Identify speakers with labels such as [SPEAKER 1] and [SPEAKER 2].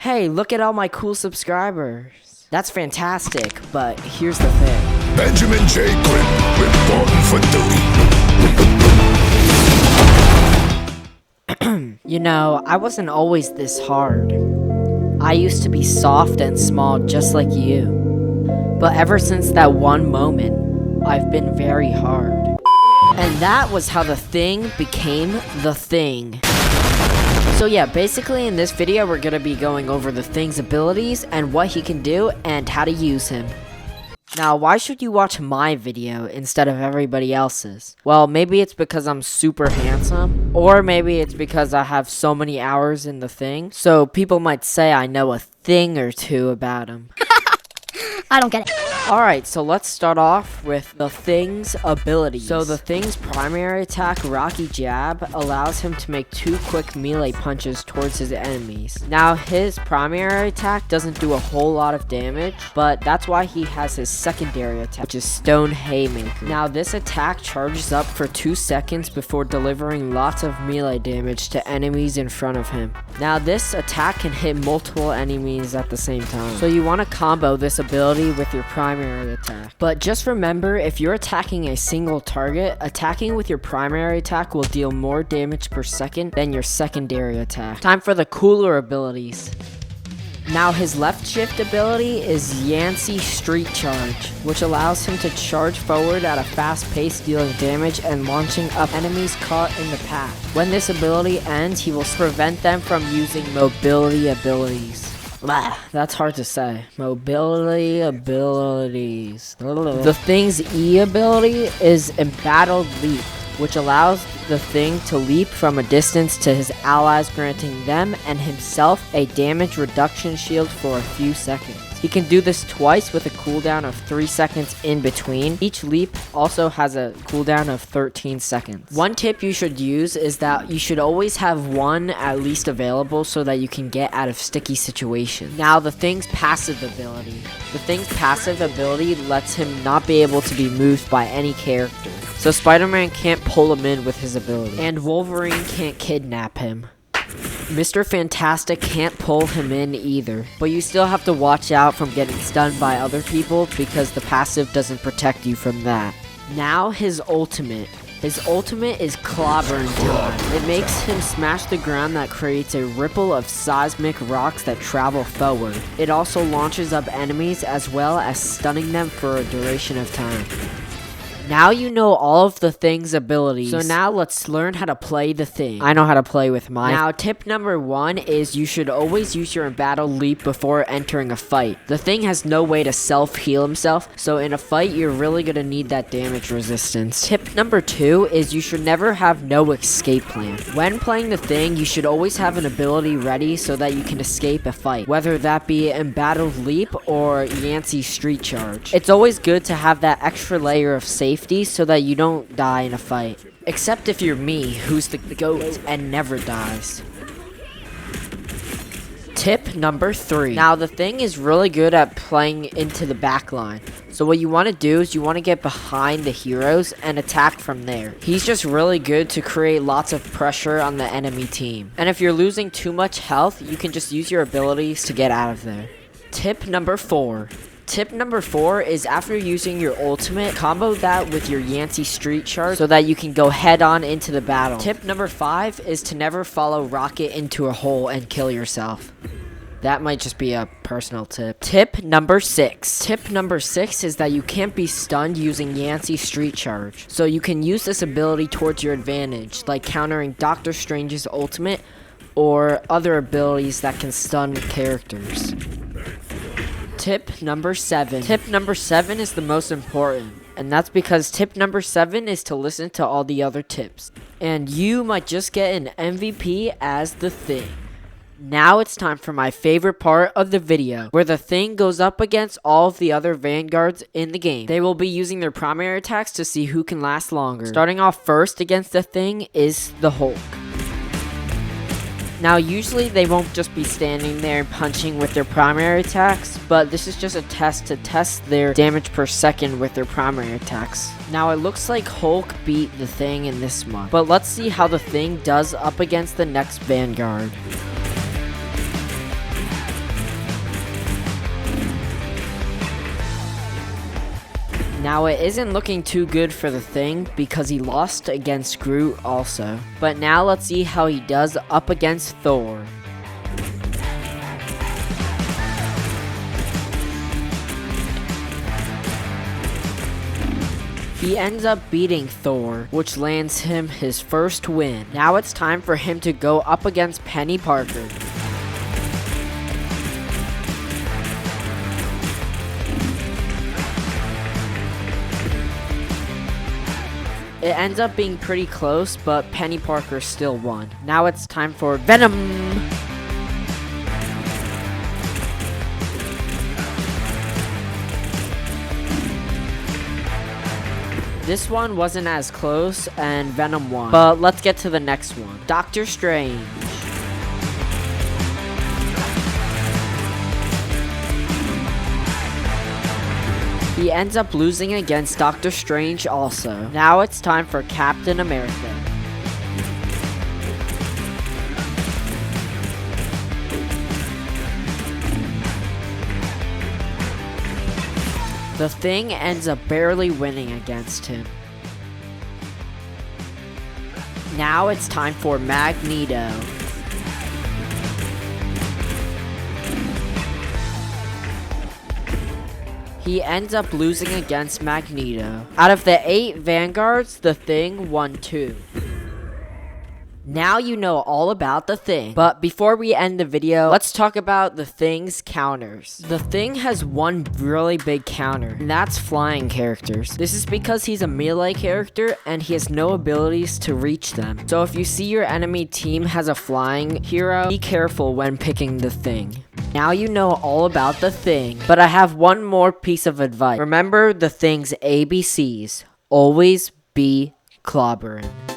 [SPEAKER 1] Hey, look at all my cool subscribers. That's fantastic, but here's the thing.
[SPEAKER 2] Benjamin J. Grip, reporting for duty.
[SPEAKER 1] You know, I wasn't always this hard. I used to be soft and small just like you. But ever since that one moment, I've been very hard. And that was how the thing became the thing. So yeah, basically in this video we're gonna be going over the thing's abilities and what he can do and how to use him. Now, why should you watch my video instead of everybody else's? Well, maybe it's because I'm super handsome, or maybe it's because I have so many hours in the thing, so people might say I know a thing or two about him.
[SPEAKER 3] I don't get it.
[SPEAKER 1] Alright, so let's start off with the thing's abilities. So the thing's primary attack, Rocky Jab, allows him to make 2 quick melee punches towards his enemies. Now, his primary attack doesn't do a whole lot of damage, but that's why he has his secondary attack, which is Stone Haymaker. Now, this attack charges up for 2 seconds before delivering lots of melee damage to enemies in front of him. Now, this attack can hit multiple enemies at the same time, so you want to combo this ability with your primary attack. But just remember, if you're attacking a single target, attacking with your primary attack will deal more damage per second than your secondary attack. Time for the cooler abilities. Now his left shift ability is Yancey Street Charge, which allows him to charge forward at a fast pace, dealing damage and launching up enemies caught in the path. When this ability ends, he will prevent them from using mobility abilities. Blah, that's hard to say. Mobility abilities. The thing's E ability is Embattled Leap, which allows the thing to leap from a distance to his allies, granting them and himself a damage reduction shield for a few seconds. He can do this twice with a cooldown of 3 seconds in between. Each leap also has a cooldown of 13 seconds. One tip you should use is that you should always have one at least available so that you can get out of sticky situations. Now, the thing's passive ability. The thing's passive ability lets him not be able to be moved by any character. So Spider-Man can't pull him in with his ability, and Wolverine can't kidnap him. Mr. Fantastic can't pull him in either, but you still have to watch out from getting stunned by other people because the passive doesn't protect you from that. Now his ultimate. His ultimate is Clobbering Time. It makes him smash the ground that creates a ripple of seismic rocks that travel forward. It also launches up enemies as well as stunning them for a duration of time. Now you know all of the thing's abilities, so now let's learn how to play the thing. I know how to play with mine. Now, tip number 1 is you should always use your Embattled Leap before entering a fight. The thing has no way to self-heal himself, so in a fight, you're really gonna need that damage resistance. Tip number 2 is you should never have no escape plan. When playing the thing, you should always have an ability ready so that you can escape a fight, whether that be Embattled Leap or Yancey Street Charge. It's always good to have that extra layer of safety so that you don't die in a fight. Except if you're me, who's the GOAT and never dies. Tip number 3. Now the thing is really good at playing into the back line. So what you want to do is you want to get behind the heroes and attack from there. He's just really good to create lots of pressure on the enemy team. And if you're losing too much health, you can just use your abilities to get out of there. Tip number 4. Tip number 4 is after using your ultimate, combo that with your Yancey Street Charge so that you can go head on into the battle. Tip number 5 is to never follow Rocket into a hole and kill yourself. That might just be a personal tip. Tip number 6. Tip number 6 is that you can't be stunned using Yancey Street Charge. So you can use this ability towards your advantage, like countering Doctor Strange's ultimate or other abilities that can stun characters. Tip number 7. Tip number 7 is the most important, and that's because tip number 7 is to listen to all the other tips. And you might just get an MVP as the thing. Now it's time for my favorite part of the video, where the thing goes up against all of the other Vanguards in the game. They will be using their primary attacks to see who can last longer. Starting off first against the thing is the Hulk. Now, usually they won't just be standing there punching with their primary attacks, but this is just a test to test their damage per second with their primary attacks. Now, it looks like Hulk beat the thing in this one, but let's see how the thing does up against the next Vanguard. Now it isn't looking too good for the Thing because he lost against Groot also. But now let's see how he does up against Thor. He ends up beating Thor, which lands him his first win. Now it's time for him to go up against Penny Parker. It ends up being pretty close, but Penny Parker still won. Now it's time for Venom! This one wasn't as close, and Venom won. But let's get to the next one. Doctor Strange. He ends up losing against Doctor Strange also. Now it's time for Captain America. The Thing ends up barely winning against him. Now it's time for Magneto. He ends up losing against Magneto. Out of the 8 Vanguards, the Thing won 2. Now you know all about the Thing. But before we end the video, let's talk about the Thing's counters. The Thing has one really big counter, and that's flying characters. This is because he's a melee character and he has no abilities to reach them. So if you see your enemy team has a flying hero, be careful when picking the Thing. Now you know all about the Thing, but I have one more piece of advice. Remember the Thing's ABCs. Always be clobbering.